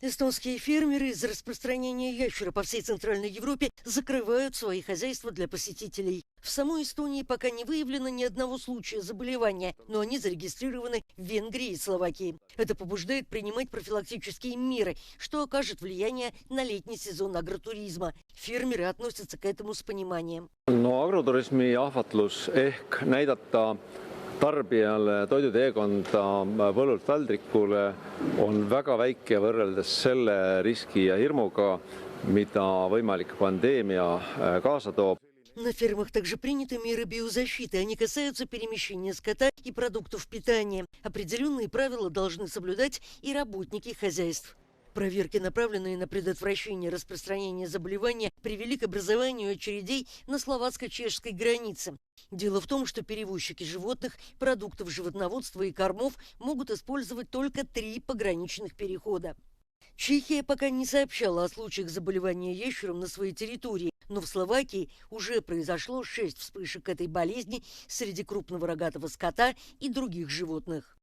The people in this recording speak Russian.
Эстонские фермеры из-за распространения ящера по всей Центральной Европе закрывают свои хозяйства для посетителей. В самой Эстонии пока не выявлено ни одного случая заболевания, но они зарегистрированы в Венгрии и Словакии. Это побуждает принимать профилактические меры, что окажет влияние на летний сезон агротуризма. Фермеры относятся к этому с пониманием. No agrotourismi ahvatlus ehk näidata tarbijale toiduteekonda põllult taldrikule on väga väike võrreldes selle riski ja hirmuga, mida võimalik pandeemia kaasa toob. На фермах также приняты меры биозащиты. Они касаются перемещения скота и продуктов питания. Определенные правила должны соблюдать и работники хозяйств. Проверки, направленные на предотвращение распространения заболевания, привели к образованию очередей на словацко-чешской границе. Дело в том, что перевозчики животных, продуктов животноводства и кормов могут использовать только 3 пограничных перехода. Чехия пока не сообщала о случаях заболевания ящером на своей территории, но в Словакии уже произошло 6 вспышек этой болезни среди крупного рогатого скота и других животных.